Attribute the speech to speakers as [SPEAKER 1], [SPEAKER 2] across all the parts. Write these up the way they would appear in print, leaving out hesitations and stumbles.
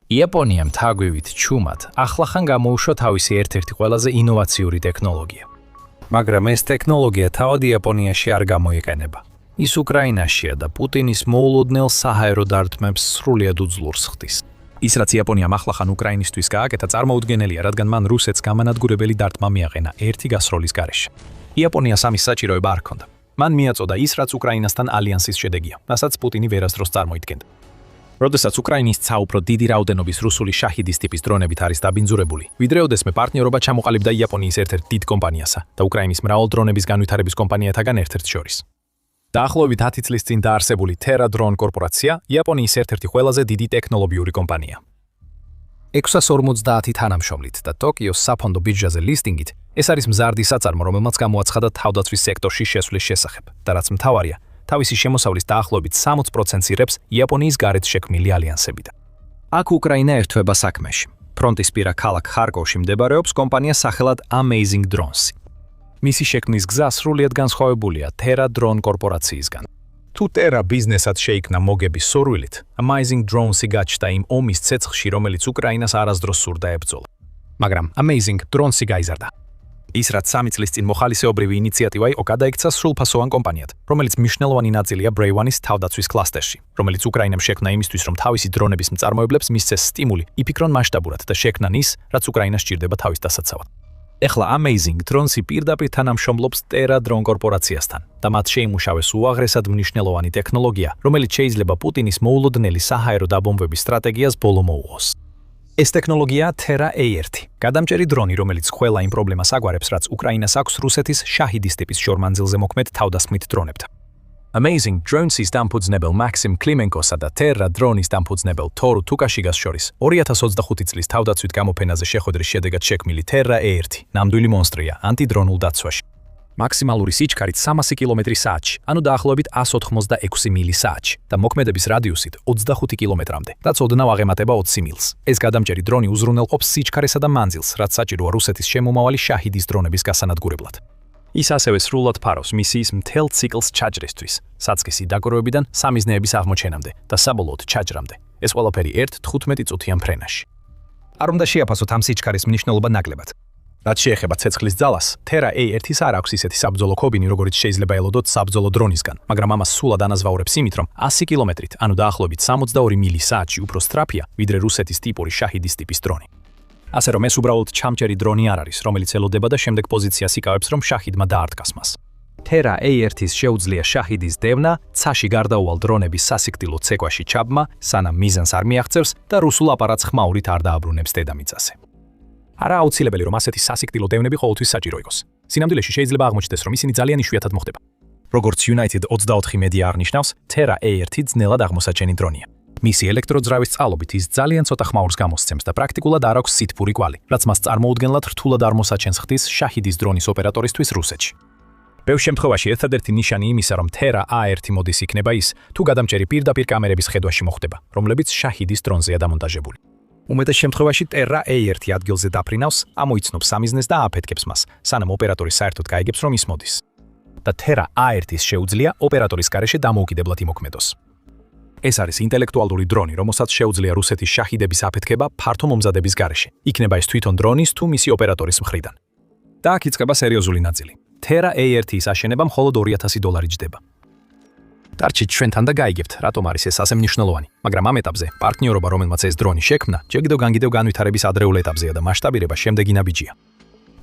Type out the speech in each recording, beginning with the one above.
[SPEAKER 1] იაპონიამ თაგვივით ჩუმად ახლახან გამოუშვა თავისი ერთ-ერთი ყველაზე ინოვაციური ტექნოლოგია. მაგრამ ეს ტექნოლოგია თავად იაპონიაში არ გამოიყენება. ის უკრაინაშია და პუტინის მოულოდნელ საჰაერო დარტყმებს სრულიად უძლურს ხდის. ის რაც იაპონიამ ახლახან უკრაინისთვის გააკეთა წარმოუდგენელია, რადგან მან რუსეთს გამანადგურებელი დარტყმა მიაყენა ერთი გასროლის გარეშე. იაპონიას ამის საჭიროება არ ჰქონდა. მან მიაწოდა ის, რაც უკრაინასთან ალიანსის შედეგია, რასაც პუტინი ვერასდროს წარმოიდგენდა. როდესაც უკრაინის საუბრობ დიდი რაოდენობის რუსული შაჰიდის ტიპის დრონებით არის დაბინძურებული, ვიდრე ოდესმე პარტნიორობა ჩამოყალიბდა იაპონიის ერთ-ერთ დიდ კომპანიასა და უკრაინის მრავალ დრონების განვითარების კომპანიათაგან ერთ-ერთ შორის. დაახლოებით 10 წლის წინ დაარსებული Terra Drone კორპორაცია იაპონიის ერთ-ერთი ყველაზე დიდი ტექნოლოგიური კომპანია. 650 თანამშრომლით და ტოკიოს საფონდო ბირჟაზე ლისტინგით, ეს არის მზარდი საწარმო, რომელმაც გამოაცხადა თავდაცვის სექტორში შესვლის შესახებ და რაც მთავარია, თავისი შემოსავლის დაახლოებით 60% იღებს იაპონიის გარეთ შექმნილი ალიანსებიდან. აქ უკრაინა ერთვება საქმეში. ფრონტისპირა ქალაქ ხარკოვში მდებარეობს კომპანია სახელად Amazing Drones. მისი შექმნის გზა სრულიად განსხვავებულია Terra Drone კორპორაციისგან. თუ Terra ბიზნესად შეიქმნა მოგების სურვილით, Amazing Drones-ი გაჩნდა იმ ომის ცეცხლში, რომელიც უკრაინას არასდროს სურდა ებრძოლა. მაგრამ Amazing Drones-ი გაიზარდა. ის რაც 3 წლის წინ მოხალისეობრივი ინიციატივა იყო, გადაიქცა სრულფასოვან კომპანიად, რომელიც მნიშვნელოვანი ნაწილია Brave-1-ის თავდაცვის კლასტერში, რომელიც უკრაინამ შექმნა იმისთვის, რომ თავისი დრონების მწარმოებლებს მისცეს სტიმული, იფიქრონ მასშტაბურად და შექმნან ის, რაც უკრაინას სჭირდება თავის დასაცავად. ეხლა Amazing Drones-ი პირდაპირ თანამშრომლობს Terra Drone კორპორაციასთან და მათ შეიმუშავეს უაღრესად მნიშვნელოვანი ტექნოლოგია, რომელიც შეიძლება პუტინის მოულოდნელი საჰაერო დაბომბვების სტრატეგიას ბოლო მოუღოს. ეს ტექნოლოგიაა Terra A1, გადამჭერი დრონი, რომელიც ყველა იმ პრობლემას აგვარებს, რაც უკრაინას აქვს რუსეთის შაჰიდის ტიპის შორმანძილზე მოქმედ თავდასხმით დრონებთან. Amazing Drones-ის დამფუძნებელ მაქსიმ კლიმენკოსა და Terra Drone-ის დამფუძნებელ თორუ თუკაშიგას შორის 2025 წლის თავდაცვით გამოფენაზე შეხვედრის შედეგად შექმნილი Terra A1 ნამდვილი მონსტრია ანტიდრონულ დაცვაში. მაქსიმალური სიჩქარით 300 კმ/სთ, ანუ დაახლოებით 186 მილი/სთ და მოქმედების რადიუსით 25 კმ-მდე, რაც ოდნავ აღემატება 20 მილს. ეს გადამჭერი დრონი უზრუნველყოფს სიჩქარესა და მანძილს, რაც საჭიროა რუსეთის შემომავალი შაჰიდის დრონების გასანადგურებლად. ის ასევე სრულად ფარავს მისიის მთელ ციკლს ჩაჯრისთვის, საწყისი დაკვირვებიდან სამიზნეების აღმოჩენამდე და საბოლოოდ ჩაჯრამდე. ეს ყველაფერი 1-15 წუთიან ფრენაში. არ უნდა შეაფასოთ ამ სიჩქარის მნიშვნელობა ნაკლებად. რაც შეეხება ცეცხლის ძალას, Terra A1-ის არ აქვს ისეთი საბრძოლო ქობინი, როგორიც შეიძლება ელოდოთ საბრძოლო დრონისგან, მაგრამ ამას სულად ანაზვაურებს იმით, რომ 100 კმ-ით, ანუ დაახლოებით 62 მილი/სთ-ში უფრო სწრაფია, ვიდრე რუსეთის ტიპური შაჰიდის ტიპის დრონი. ასე რომ ეს უბრალოდ ჩამჭერი დრონი არ არის, რომელიც ელოდება და შემდეგ პოზიციას იკავებს, რომ შაჰიდმა დაარტყას მას. Terra A1-ის შეუძლია შაჰიდის დევნა, ცაში გარდაუვალ დრონების სასიკვდილო ცეკვაში ჩაბმა, სანამ მიზანს არ მიაღწევს და რუსულ აპარატს ხმაურით არ დააბრუნებს დედამიწაზე. არა აუცილებელი, რომ ასეთი სასიკვდილო დევნები ყოველთვის საჭირო იყოს. სინამდვილეში შეიძლება აღმოჩნდეს, რომ ისინი ძალიან იშვიათად მოხდება. როგორც United 24 მედია აღნიშნავს, Terra A1 ძნელად აღმოსაჩენი დრონია. მისი ელექტროძრავის წყალობით ის ძალიან ცოტა ხმაურს გამოსცემს და პრაქტიკულად არ აქვს სითბური კვალი, რაც მას წარმოუდგენლად რთულად არ მოსაჩენს ხდის შაჰიდის დრონის ოპერატორისთვის რუსეთში. ბევრ შემთხვევაში ერთადერთი ნიშანი იმისა, რომ Terra A1 მოდის იქნება ის, თუ გადამჭერი პირდაპირ კამერების ხედვაში მოხდება, რომლებიც შაჰიდის დრონზეა დამონტაჟებული. უმეტეს შემთხვევაში Terra A1 ადგილზე დაფრინავს, ამოიცნობს სამიზნეს და აფეთქებს მას, სანამ ოპერატორი საერთოდ გაიგებს, რომ ის მოდის. და Terra A1-ის შეუძლია ოპერატორის გარეშე დამოუკიდებლად იმოქმედოს. ეს არის ინტელექტუალური დრონი, რომელსაც შეუძლია რუსეთის შაჰიდების აფეთქება ფართო მომზადების გარეშე. იქნება ეს თვითონ დრონის თუ მისი ოპერატორის მხრიდან. და აქ იწყება სერიოზული ნაწილი. Terra A1-ის აშენება მხოლოდ $2000 ჯდება. დარჩით ჩვენთან და გაიგებთ, რატომ არის ეს ასე მნიშვნელოვანი. მაგრამ ამ ეტაპზე პარტნიორობა, რომელმაც ეს დრონი შექმნა, ჯერ განვითარების ადრეულ ეტაპზეა და მასშტაბირება შემდეგი ნაბიჯია.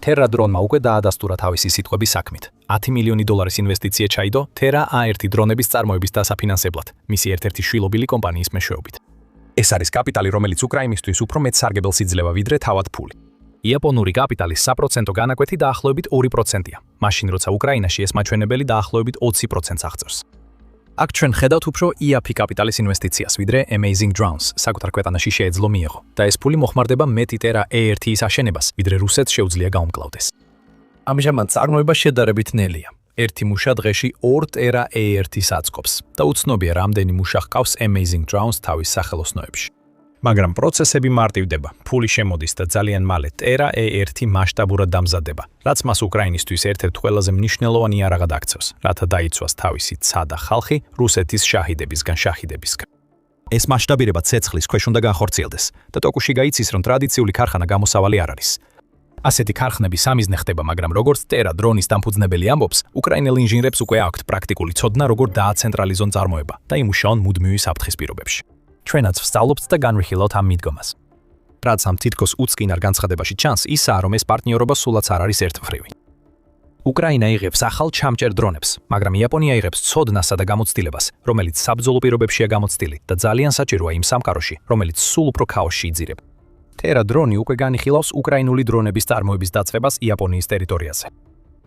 [SPEAKER 1] Terra Drone-მა უკვე დაადასტურა თავისი სიტყვების საქმით. $10 მილიონი ინვესტიცია ჩაიდო Terra A1 დრონების წარმოების დასაფინანსებლად, მისი ერთ-ერთი შვილობილი კომპანიის მეშვეობით. ეს არის კაპიტალი, რომელიც უკრაინისთვის უფრო მეტ სარგებელს იძლევა, ვიდრე თავად ფული. იაპონური კაპიტალის საპროცენტო განაკვეთი დაახლოებით 2%-ია, მაშინ როცა უკრაინაში ეს მაჩვენებელი დაახლოებით 20%-ს აღწევს. აქ ჩვენ ხედავთ უფრო IAP კაპიტალის ინვესტიციას, ვიდრე Amazing Drones საკუთარ ქვეყანაში შეეძლო მიეღო და ეს ფული მოხმარდება მეტი Terra A1-ის აშენებას, ვიდრე რუსეთს შეუძლია გაუმკლავდეს. ამჟამად წარმოება შედარებით ნელია. ერთი მუშა დღეში 2 Terra A1-ის აწყობს და უცნობია, რამდენი მუშა ჰყავს Amazing Drones თავის სახელოსნოებში. მაგრამ პროცესები მარტივდება, ფული შემოდის და ძალიან მალე Terra A1 მასშტაბურად დამზადება, რაც მას უკრაინისთვის ერთ-ერთ ყველაზე მნიშვნელოვანი იარაღად აქცევს, რათა დაიცვას თავისი ცადა ხალხი რუსეთის შაჰიდებისგან. ეს მასშტაბირება ცეცხლის ქვეშ უნდა განხორციელდეს და ტოკუშიგა იცის, რომ ტრადიციული ქარხანა გამოსავალი არ არის. ასეთი ქარხნები სამიზნე ხდება, მაგრამ როგორც ტერა დრონის დამფუძნებელი ამბობს, უკრაინელ ინჟინრებს უკვე აქვთ პრაქტიკული ცოდნა, როგორ დააცენტრალიზონ წარმოება და იმუშაონ მუდმივი საფრთხის პირობებში. ჩვენაც ვსწავლობთ და განვიხილავთ ამ მიდგომას. რაც ამ თითქოს უწკინარ განცხადებაში ჩანს, ისაა, რომ ეს პარტნიორობა სულაც არ არის ერთმხრივი. უკრაინა იღებს ახალ ჩამჭერ დრონებს, მაგრამ იაპონია იღებს ცოდნასა და გამოცდილებას, რომელიც საბრძოლო პირობებშია გამოცდილი და ძალიან საჭიროა იმ სამყაროში, რომელიც სულ უფრო ქაოსში იძირება. ტერა დრონი უკვე განიხილავს უკრაინული დრონების წარმოების დაწყებას იაპონიის ტერიტორიაზე.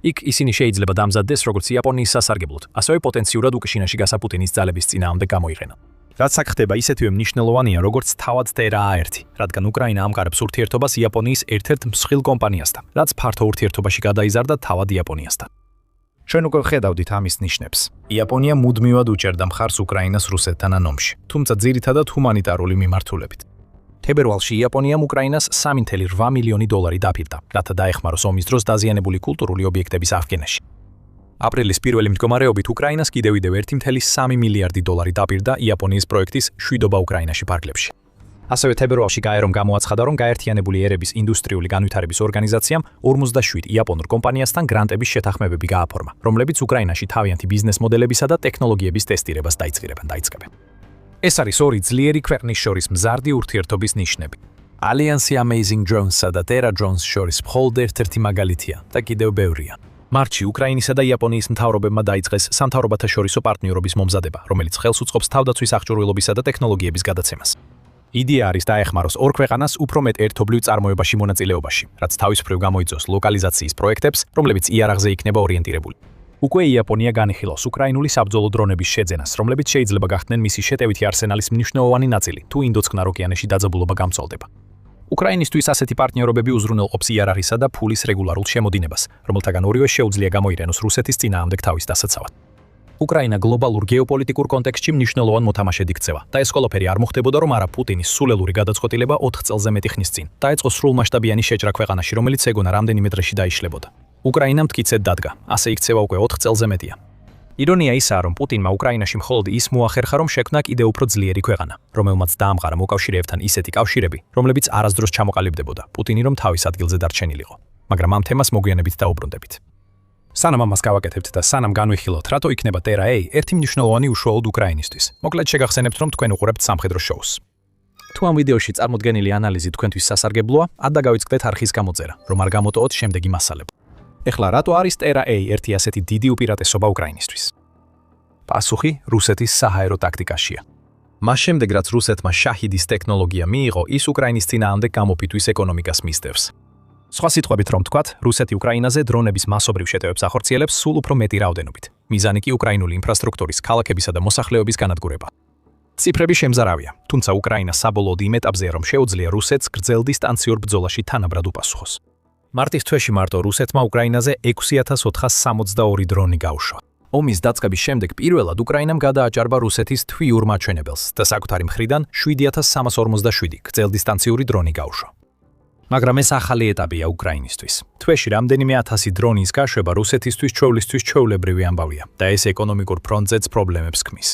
[SPEAKER 1] იქ ისინი შეიძლება დამზადდეს როგორც იაპონიის სასარგებლოდ, ასევე პოტენციურად უკრაინაში გასაპუტინის ძალების წინააღმდეგ გამოიყენონ. რაც აქ ხდება, ისეთივე მნიშვნელოვანია, როგორც თავად ტერა-1, რადგან უკრაინა ამყარებს ურთიერთობას იაპონიის ერთ-ერთ მსხვილ კომპანიასთან, რაც ფართო ურთიერთობაში გადაიზარდა თავად იაპონიასთან. ჩვენ უკვე ხედავდით ამის ნიშნებს. იაპონია მუდმივად უჭერდა მხარს უკრაინას რუსეთთან ომში, თუმცა ძირითადად ჰუმანიტარული მიმართულებით. თებერვალში იაპონიამ უკრაინას 3.8 მილიონი დოლარი დაფირდა, რათა დაეხმაროს ომის დროს დაზიანებული კულტურული ობიექტების აღდგენაში. აპრილის პირველი მდგომარეობით უკრაინას კიდევ 1.3 მილიარდი დოლარი დაპირდა იაპონიის პროექტის შვიდობა უკრაინაში ფარგლებში. ასევე თებერვალში გაერომ გამოაცხადა, რომ გაერთიანებული ერების ინდუსტრიული განვითარების ორგანიზაციამ 47 იაპონურ კომპანიასთან გრანტების შეთანხმებები გააფორმა, რომლებიც უკრაინაში თავიანთი ბიზნეს მოდელებისა და ტექნოლოგიების ტესტირებას დაიწყებენ. ეს არის ორი ძლიერი ქვეყნის შორის მზარდი ურთიერთობის ნიშნები. Alliance Amazing Drones-სა და Terra Drones შორის მხოლოდ ერთ-ერთი მაგალითია და კიდევ ბევრია. მარტში უკრაინისა და იაპონიის მთავრობებმა დაიწყეს სამთავრობათაშორისო პარტნიორობის მომზადება, რომელიც ხელს უწყობს თავდაცვის აღჭურვილობისა და ტექნოლოგიების გადაცემას. იდეა არის დაეხმაროს ორ ქვეყანას უფრო მეტ ერთობლივ წარმოებაში მონაწილეობაში, რაც თავისუფლად გამოიწვევს ლოკალიზაციის პროექტებს, რომლებიც იარაღზე იქნება ორიენტირებული. უკვე იაპონია განიხილავს უკრაინული საბრძოლო დრონების შეძენას, რომლებიც შეიძლება გახდნენ მისი შეტევითი არსენალის მნიშვნელოვანი ნაწილი, თუ ინდოწყნარ ოკეანეში დაძაბულობა გამწოლდება. უკრაინისთვის ასეთი პარტნიორობები უზრუნველყოფს იარაღისა და ფულის რეგულარულ შემოდინებას, რომელთაგან ორივე შეუძლია გამოიყენოს რუსეთის წინააღმდეგ თავის დასაცავად. უკრაინა გლობალურ გეოპოლიტიკურ კონტექსტში მნიშვნელოვან მოთამაშედ იქცევა და ეს ყველაფერი არ მოხდებოდა, რომ არა პუტინის სულელური გადაწყვეტილება 4 წელზე მეტი ხნის წინ დაეწყო სრულმასშტაბიანი შეჭრა ქვეყანაში, რომელიც ეგონა რამდენიმე დღეში დაიშლებოდა. უკრაინა მტკიცედ დადგა, ასე იქცევა უკვე 4 წელზე მეტია. ირონია ისაა, რომ პუტინმა უკრაინაში მხოლოდ ის მოახერხა, რომ შექმნა კიდევ უფრო ძლიერი ქვეყანა, რომელმაც დაამყარა მოკავშირეებთან ისეთი კავშირები, რომლებიც არასდროს ჩამოყალიბდებოდა, პუტინი რომ თავის ადგილზე დარჩენილიყო. მაგრამ ამ თემას მოგვიანებით დაუბრუნდებით. სანამ ამას გავაკეთებთ და სანამ განვიხილოთ, რატო იქნება Terra-A ერთი მნიშვნელოვანი უშუალოდ უკრაინისთვის. მოკლედ შეგახსენებთ, რომ თქვენ უყურებთ სამხედრო შოუს. თუ ამ ვიდეოში წარმოდგენილი ანალიზი თქვენთვის სასარგებლოა, ადრე გავიწყდეთ არხის გამოწერა, რომ არ გამოტოვოთ შემდეგი მასალები. ეხლა რატო არის Terra-A ერთი ასეთი დიდი უპირატესობა უკრაინისთვის? პასუხი რუსეთის საჰაერო ტაქტიკაშია. მას შემდეგ, რაც რუსეთმა შაჰიდის ტექნოლოგია მიიღო, ის უკრაინის წინააღმდეგ გამოფიტვის ეკონომიკას მისდევს. სხვა სიტყვებით რომ ვთქვათ, რუსეთი უკრაინაზე დრონების მასობრივ შეტევებს ახორციელებს სულ უფრო მეტი რაოდენობით. მიზანი კი უკრაინული ინფრასტრუქტურის, ქალაქებისა და მოსახლეობის განადგურება. ციფრები შემზარავია, თუმცა უკრაინა საბოლოოდ იმ ეტაპზეა, რომ შეუძლია რუსეთს გრძელ დისტანციურ ბრძოლაში თანაბრად უპასუხოს. მარტის თვეში მარტო რუსეთმა უკრაინაზე 6462 დრონი გაუშვა. ომის დაწყების შემდეგ პირველად უკრაინამ გადააჭარბა რუსეთის თვიურ მაჩვენებელს და საკუთარი მხრიდან 7347 გრძელდისტანციური დრონი გაუშვა. მაგრამ ეს ახალი ეტაპია უკრაინისთვის. თვეში რამდენიმე ათასი დრონის გაშვება რუსეთისთვის ჩვეულისთვის ჩვეულებრივი ამბავია და ეს ეკონომიკურ ფრონტზეც პრობლემებს ქმნის.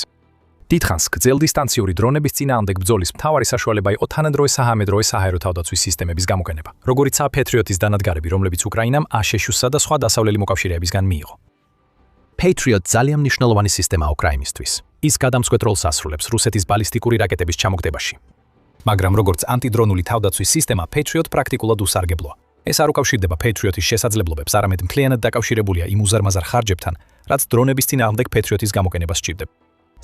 [SPEAKER 1] დიდხანს გრძელდისტანციური დრონების წინააღმდეგ ბრძოლის მთავარი საშუალება იყო თანადროე საჰამედროე საჰაერო თავდაცვის სისტემების გამოყენება, როგორიცაა Patriot-ის დანადგარები, რომლებიც უკრაინამ აშშ-სა და სხვა დასავლელი მოკავშირეებისგან მიიღო. Patriot ძალიან მნიშვნელოვანი სისტემაა უკრაინისთვის. ის გადამწყვეტ როლს ასრულებს რუსეთის ბალისტიკური რაკეტების ჩამოგდებაში. მაგრამ როგორც ანტიდრონული თავდაცვის სისტემა, Patriot პრაქტიკულად უსარგებლოა. ეს არ უკავშირდება Patriot-ის შესაძლებლობებს, არამედ მთლიანად დაკავშირებულია იმ უზარმაზარ ხარჯებთან, რაც დრონების წინააღმდეგ Patriot-ის გამოყენებას სჭირდება.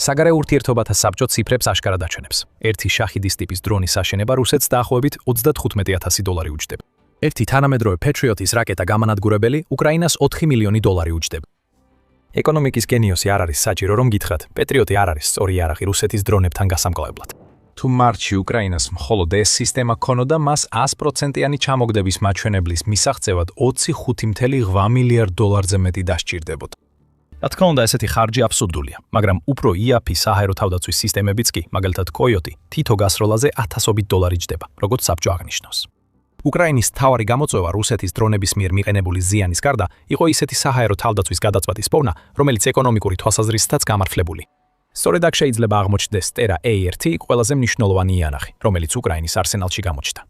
[SPEAKER 1] საგარეო ურთიერთობათა საბჭო ციფრებს აშკარად აჩვენებს. ერთი შაჰიდის ტიპის დრონის აშენება რუსეთს დაახლოებით 35000 დოლარი უჯდება. ერთი თანამედროვე Patriot-ის რაკეტა გამანადგურებელი უკრაინას 4 მილიონი დოლარი უჯდება. ეკონომიკის გენიოსი არ არის საჭირო რომ გითხრათ, Patriot-ი არ არის სწორი იარაღი რუსეთის დრონებთან გასამკლავებლად. თუ მარტში უკრაინას მხოლოდ ეს სისტემა ქონოდა, მას 100%-იანი ჩამოგდების მაჩვენებლის მისაღწევად 25.8 მილიარდ დოლარზე მეტი დასჭირდებოდა. რა თქმა უნდა, ესეთი ხარჯი აბსურდულია, მაგრამ უფრო იაფი საჰაერო თავდაცვის სისტემებიც კი, მაგალითად Coyote, თითო გასროლაზე 1000 დოლარი ჯდება, როგორც საბჭო აღნიშნავს. უკრაინის მთავარი გამოწვევა რუსეთის დრონების მიერ მიყენებული ზიანის გარდა იყო ისეთი საჰაერო თავდაცვის გადაწყვეტის პოვნა, რომელიც ეკონომიკური თვალსაზრისითაც გამართლებული. სწორედ აქ შეიძლება აღმოჩნდეს Terra A1 ყველაზე მნიშვნელოვანი იანახი, რომელიც უკრაინის არსენალში გამოჩნდა.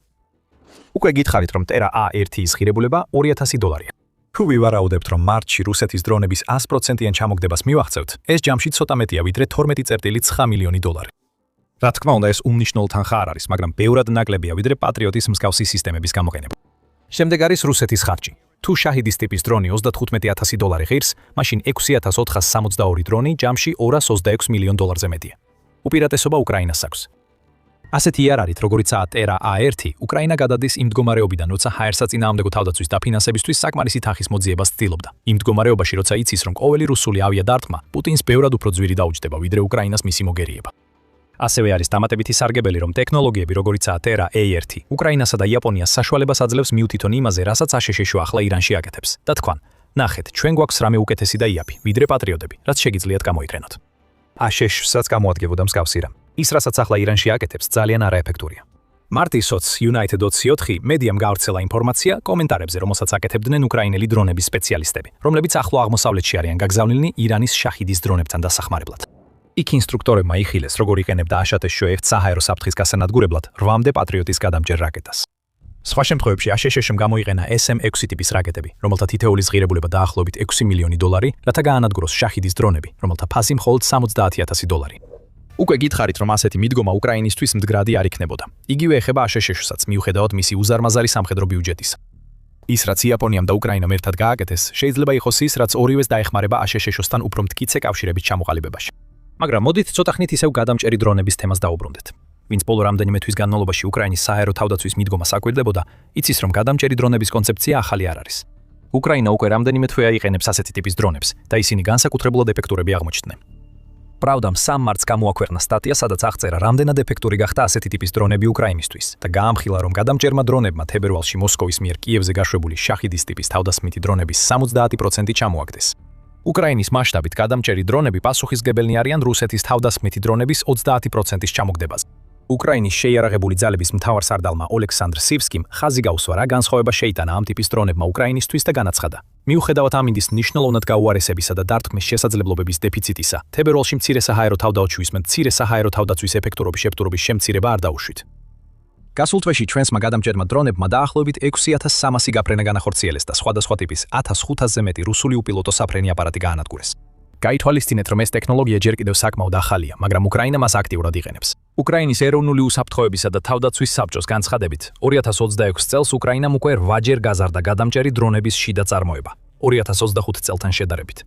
[SPEAKER 1] უკვე გითხარით, რომ Terra A1-ის ღირებულება $2,000-ია. თუ ვივარაუდებთ, რომ მარტში რუსეთის დრონების 100%-იან ჩამოგდებას მივახცევთ, ეს ჯამში ცოტა მეტია ვიდრე $12.9 მილიონი. რა თქმა უნდა, ეს უმნიშვნელო თანხა არ არის, მაგრამ ბევრად ნაკლებია ვიდრე პატრიოტის მსგავსი სისტემების გამოყენება. შემდეგ არის რუსეთის ხარჯი. თუ შაჰიდის ტიპის დრონი $35,000 ღირს, მაშინ 6,462 დრონი ჯამში $226 მილიონზე მეტია. უპირატესობა უკრაინას აქვს. ასეთი იარაღით, როგორიცაა Terra A1, უკრაინა გადადის იმ მდგომარეობიდან, როცა ჰაერსაწინააღმდეგო თავდაცვის დაფინანსებისთვის საკმარისი თანხის მოძიებას ცდილობდა. იმ მდგომარეობაში, როცა იცის, რომ ყოველი რუსული ავიადარტყმა პუტინს ბევრად უფრო ძვირი დაუჯდება, ვიდრე უკრაინას მისი მოგერიება. ასევე არის დამატებითი სარგებელი, რომ ტექნოლოგიები, როგორიცაა Terra A1, უკრაინასა და იაპონიას საშუალებას აძლევს მივთითონ იმაზე, რასაც აშშ ახლა ირანში აკეთებს. და თქვან, ნახეთ, ჩვენ გვაქვს რამე უკეთესი და იაფი, ვიდრე პატრიოტები, რაც შეგიძლიათ გამოიყენოთ. აშშ-საც გამოადგენდა მსგავსი რამ. ის, რასაც ახლა ირანში აკეთებს, ძალიან არაეფექტურია. მარტის 20 United.4 მედიამ გავრცელა ინფორმაცია კომენტარებზე, რომელსაც აკეთებდნენ უკრაინელი დრონების სპეციალისტები, რომლებიც ახლო აღმოსავლეთში არიან გაგზავნილნი ირანის შაჰიდის დრონებთან დასახმარებლად. იქ ინსტრუქტორებმა იხილეს, როგორ იყენებდა აშშ საჰაერო საფრთხის გასანადგურებლად 8-მდე პატრიოტის გადამჯერ რაკეტას. სხვა შემთხვევებში აშშ-მ გამოიყენა SM-6 ტიპის რაკეტები, რომელთა თითოეულის ღირებულება დაახლოებით $6 მილიონი, რათა გაანადგუროს შაჰიდის დრონები, რომელთა ფასი მხოლოდ $70,000. უკვე გითხარით, რომ ასეთი მიდგომა უკრაინისთვის მდგრადი არ იქნებოდა. იგივე ეხება აშშ-საც, მიუხედავად მისი უზარმაზარი სამხედრო ბიუჯეტისა. ის, რაც იაპონიამ და უკრაინამ ერთად გააკეთეს, შეიძლება იყოს ის, რაც ორივეს დაეხმარება აშშ-სთან უფრო მტკიცე კავშირების ჩამოყალიბებაში. მაგრამ მოდით ცოტა ხნით ისევ გადამჭერი დრონების თემას დაუბრუნდეთ. ვინც ბოლო რამდენიმე თვის განმავლობაში უკრაინის საჰაერო თავდაცვის მიდგომას აკვირდებოდა, იცის, რომ გადამჭერი დრონების კონცეფცია ახალი არ არის. უკრაინა უკვე რამდენიმე თვეა იყენებს ასეთი ტიპის დრონებს და ისინი განსაკუთრებულად ეფექტურები აღმოჩნდნენ. Pravdam sam marts გამოაქვეყნა სტატია, სადაც აღწერა, რამდენად ეფექტური გახდა ასეთი ტიპის დრონები უკრაინისთვის და გაამხილა, რომ გადამჭერმა დრონებმა თებერვალში მოსკოვის მიერ კიევზე გაშვებული შაჰიდის ტიპის თავდასხმითი დრონების 70% ჩამოაგდეს. უკრაინის მასშტაბით გადამჭერი დრონები პასუხისმგებელნი არიან რუსეთის თავდასხმითი დრონების 30%-ის ჩამოგდებაზე. უკრაინის შეიარაღებული ძალების მთავარსარდალმა ოლექსანდრ სივსკიმ ხაზი გაუსვა, რა განსხვავება შეიტანა ამ ტიპის დრონებმა უკრაინისთვის და განაცხადა. მიუხედავად ამინდის მნიშვნელოვნად გაუარესებისა და დარტყმის შესაძლებლობების დეფიციტისა, თებერვალში მცირე საჰაერო თავდაცვის მცირე საჰაერო თავდაცვის ეფექტურობის შემცირება არ დაუშვით. გასულ თვეში ჩვენსმა გადამჭერმა დრონებმა დაახლოებით 6300 გაფრენა განახორციელეს და სხვადასხვა ტიპის 1500-ზე მეტი რუსული უპილოტო საფრენი აპარატი გაანადგურეს. გაითვალისწინეთ, რომ ეს ტექნოლოგია ჯერ კიდევ საკმაოდ ახალია, მაგრამ უკრაინა მას აქტიურად იყენებს. უკრაინის ეროვნული უსაფრთხოებისა და თავდაცვის საბჭოს განცხადებით, 2026 წელს უკრაინამ უკვე 8-ჯერ გაზარდა გადამჭერი დრონების შიდა წარმოება, 2025 წელთან შედარებით.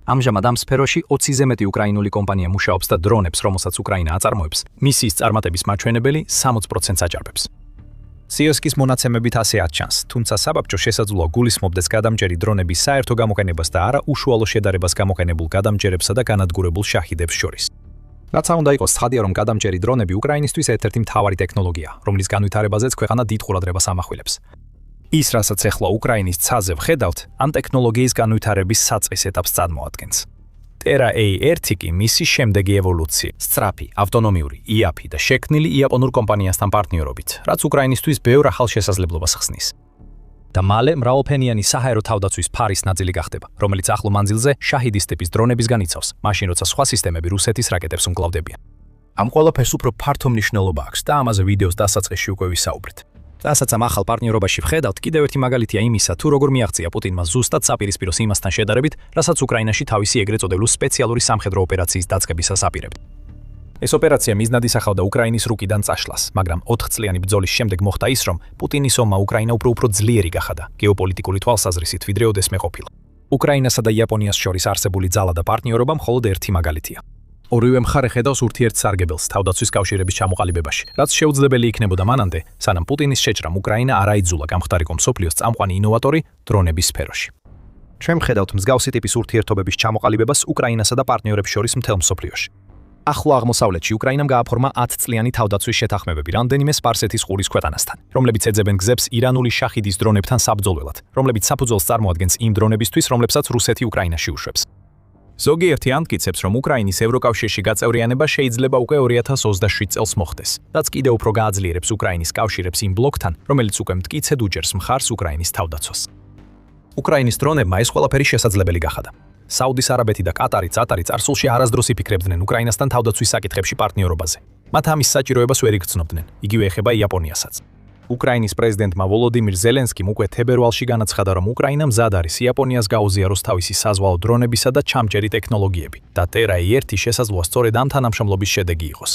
[SPEAKER 1] ამჟამად ამ სფეროში 20-ზე მეტი უკრაინული კომპანია მუშაობს და დრონებს, რომელსაც უკრაინა აწარმოებს, მისიის წარმატების მაჩვენებელი 60%-ს აჭარბებს. სიოსკის მონაცემებით ასე აჩანს, თუმცა საბაბჭო შესაძლოა გულისხმობდეს გადამჭერი დრონების საერთო გამოყენებას და არა უშუალო შედარებას გამოყენებულ გადამჭერებსა და განადგურებულ შაჰიდებს შორის. რაც უნდა იყოს ცხადია, რომ გადამჭერი დრონები უკრაინისთვის ერთ-ერთი მთავარი ტექნოლოგია, რომლის განვითარებაზეც ქვეყანა დიდ ყურადღებას ამახვილებს. ის, რასაც ახლა უკრაინის ცაზე ვხედავთ, ამ ტექნოლოგიის განვითარების საწყის ეტაპს წარმოადგენს. Terra A1 კი მისი შემდეგი ევოლუცია, სწრაფი, ავტონომიური, იაფი და შექმნილი იაპონურ კომპანიასთან პარტნიორობით, რაც უკრაინისთვის ბევრ ახალ შესაძლებლობას ხსნის. და მალე მრავალფენიანი საჰაერო თავდაცვის ფარის ნაწილი გახდება, რომელიც ახლო მანძილზე შაჰიდის ტიპის დრონებისგან იცავს, მაშინ როცა სხვა სისტემები რუსეთის რაკეტებს უმკლავდებიან. ამ ყველაფერს უფრო ფართო მნიშვნელობა აქვს და ამაზე ვიდეოს დასაწყისში უკვე ვისაუბრეთ. რასაც ამ ახალ პარტნიორობაში ვხედავთ, კიდევ ერთი მაგალითია იმისა, თუ როგორ მიაღწია პუტინმა ზუსტად საპირისპიროს იმასთან შედარებით, რასაც უკრაინაში თავისი ეგრეთ წოდებული სპეციალური სამხედრო ოპერაციის დაწყებისას აპირებდა. ეს ოპერაცია მიზნად ისახავდა უკრაინის რუკიდან წაშლას, მაგრამ 4 წლიანი ბრძოლის შემდეგ მოხდა ის, რომ პუტინის ომმა უკრაინა უფრო ძლიერი გახადა, გეოპოლიტიკური თვალსაზრისით ვიდრე ოდესმე ყოფილა. უკრაინასა და იაპონიას შორის არსებული ძალა და პარტნიორობა მხოლოდ ერთი მაგალითია. ორივე მხარე ხედავს ურთიერთსარგებელს თავდაცვის კავშირების ჩამოყალიბებაში, რაც შეუძლებელი იქნებოდა მანამდე, სანამ პუტინის შეჭრამ უკრაინა არ აიძულა გამხდარიყო მსოფლიოს წამყვანი ინოვატორი დრონების სფეროში. ჩვენ ვხედავთ მსგავსი ტიპის ურთიერთობების ჩამოყალიბებას უკრაინასა და პარტნიორებს შორის მთელ მსოფლიოში. ახლო აღმოსავლეთში უკრაინამ გააფორმა 10 წლიანი თავდაცვის შეთანხმებები რამდენიმე სპარსეთის ყურის ქვეყანასთან, რომლებიც ეძებენ გზებს ირანული შაჰიდის დრონებთან საბრძოლველად, რომლებიც საფუძველს წარმოადგენს იმ დრონებისთვის, რომლებსაც რუსეთი უკრაინაში უშვებს. ზოგიერთი ამტკიცებს, რომ უკრაინის ევროკავშირში გაწევრიანება შეიძლება უკვე 2027 წელს მოხდეს, რაც კიდევ უფრო გააძლიერებს უკრაინის კავშირებს იმ ბლოკთან, რომელიც უკვე მტკიცედ უჯერს მხარს უკრაინის თავდაცვას. უკრაინის დრონებმა ეს ყველაფერი შესაძლებელი გახადა. საუდის არაბეთი და კატარიც წარსულში არასდროს იფიქრებდნენ უკრაინასთან თავდაცვის საკითხებში პარტნიორობაზე. მათ ამის საჭიროებას ვერ იგრძნობდნენ, იგივე ეხება იაპონიასაც. უკრაინის პრეზიდენტმა ვოლოდიმირ ზელენსკიმ უკვე თებერვალში განაცხადა, რომ უკრაინა მზად არის იაპონიას გაუზიაროს თავისი საზღვაო დრონებისა და ჩამჭერი ტექნოლოგიები და ტერაი-1 შესაძლოა სწორედ ამ თანამშრომლობის შედეგი იყოს.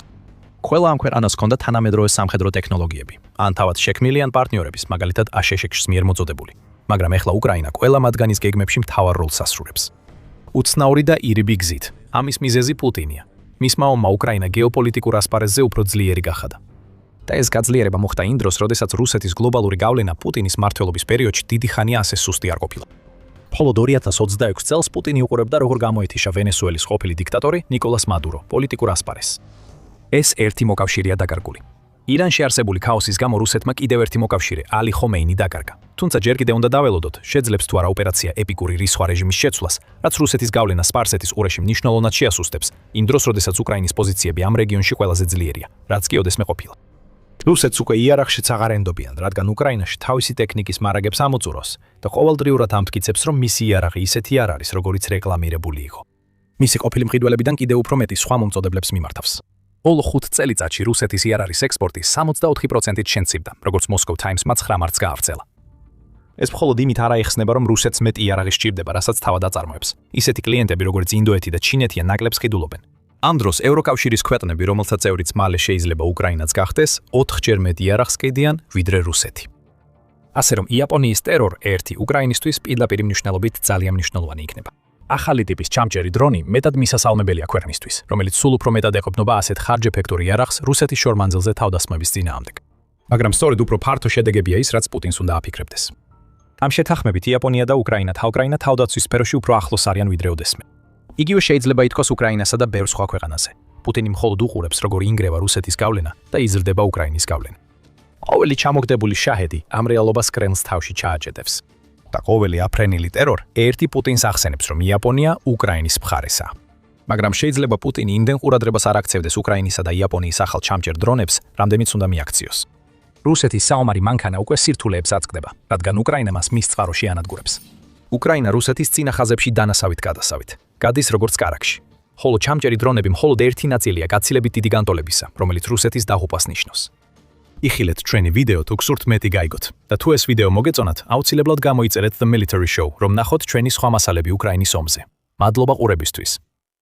[SPEAKER 1] ყველა ამ ქვეყანას ჰქონდა თანამედროვე სამხედრო ტექნოლოგიები, ან თავად შექმნილი ან პარტნიორების, მაგალითად აშშ-ს მიერ მოწოდებული. მაგრამ ეხლა უკრაინა ყველა მათგანის გეგმებში მთავარ როლს ასრულებს. უცნაური და ირიბი გზით. ამის მიზეზი პუტინია. მისმა ომმა უკრაინა გეოპოლიტიკურ ასპარეზზე უფრო ძლიერი გახადა. და ეს გაძლიერება მოხდა იმ დროს, როდესაც რუსეთის გლობალური გავლენა პუტინის მმართველობის პერიოდში დიდი ხანია ასე სუსტი არ ყოფილა. მხოლოდ 2026 წელს პუტინი უყურებდა, როგორ გამოეთიშა ვენესუელის ყოფილი დიქტატორი ნიკოლას მადურო პოლიტიკურ ასპარეზს. ეს ერთი მოკავშირეა დაკარგული. ირანში არსებული ქაოსის გამო რუსეთმა კიდევ ერთი მოკავშირე, ალი ხომეინი დაკარგა. თუმცა ჯერ კიდევ უნდა დაველოდოთ, შეძლებს თუ არა ოპერაცია ეპიკური რისხვა რეჟიმის შეცვლას, რაც რუსეთის გავლენა სპარსეთის ყურეში მნიშვნელოვნად შეასუსტებს, იმ დროს, როდესაც უკრაინის პოზიციები ამ რეგიონში ყველაზე ძლიერია, რაც კი ოდესმე ყოფილა. რუსეთს უკვე იარაღშიც აღარ ენდობიან, რადგან უკრაინაში თავისი ტექნიკის მარაგებს ამოწუროს და ყოველდღიურად ამტკიცებს, რომ მისი იარაღი ისეთი არ არის, როგორიც რეკლამირებული იყო. მისი ყოფილი მყიდველებიდან კიდევ უფრო მეტი სხვა მომწოდებლებს მიმართავს. ბოლო 5 წელიწადში რუსეთის იარაღის ექსპორტი 64%-ით შემცირდა, როგორც Moscow Times-მა 9 მარტს გაავრცელა. ეს მხოლოდ იმით არ აიხსნება, რომ რუსეთს მეტი იარაღი სჭირდება, რასაც თავად აწარმოებს. ისეთი კლიენტები, როგორც ინდოეთი და ჩინეთია, ნაკლებს ყიდულობენ. ამ დროს ევროკავშირის ქვეყნები, რომელთაც ევრიც მალე შეიძლება უკრაინაც გახდეს, 4-ჯერ მეტ იარაღს ყიდიან, ვიდრე რუსეთი. ასე რომ იაპონიის ტერორ ერთი უკრაინისთვის პირდაპირ მნიშვნელობით ძალიან მნიშვნელოვანი იქნება. ახალი ტიპის ჩამჭერი დრონი მეტად მისასალმებელია ქვეყნისთვის, რომელიც სულ უფრო მეტად ეყრდნობა ასეთ ხარჯეფექტურ იარაღს რუსეთის შორმანძილზე თავდასხმების წინააღმდეგ. მაგრამ სწორედ უფრო ფართო შედეგებია ის, რაც პუტინს უნდა აფიქრებდეს. ამ შეთანხმებით იაპონია და უკრაინა თავდაცვის სფეროში უფრო ახლოს არიან ვიდრე ოდესმე. იგივე შეიძლება ითქვას უკრაინასა და ბევრ სხვა ქვეყანაზე. პუტინი მხოლოდ უყურებს, როგორ ინგრევა რუსეთის გავლენა და იზრდება უკრაინის გავლენა. ყოველი ჩამოგდებული შაჰედი ამ რეალობას კრემლს თავში ჩააჭედებს. და ყოველი აფრენილი ტერორ ერთი პუტინს ახსენებს, რომ იაპონია უკრაინის მხარესაა. მაგრამ შეიძლება პუტინი იმდენ ყურადღებას არ აქცევდეს უკრაინისა და იაპონიის ახალ ჩამჭერ დრონებს, რამდენიც უნდა მიაქციოს. რუსეთის საომარი მანქანა უკვე სირთულეებს აწყდება, რადგან უკრაინა მას მის წყაროში ანადგურებს. უკრაინა რუსეთის წინა ხაზებში დანასავით გადასავით. გადის როგორც კარაქში. ხოლო ჩამჭერი დრონები მხოლოდ ერთი ნაწილია გაცილებით დიდი განტოლებისა, რომელიც რუსეთის დაღუპვას ნიშნავს. იხილეთ ჩვენი ვიდეო თუ გსურთ მეტი გაიგოთ და თუ ეს ვიდეო მოგეწონათ, აუცილებლად გამოიწერეთ The Military Show, რომ ნახოთ ჩვენი სხვა მასალები უკრაინის ომზე. მადლობა ყურებისთვის.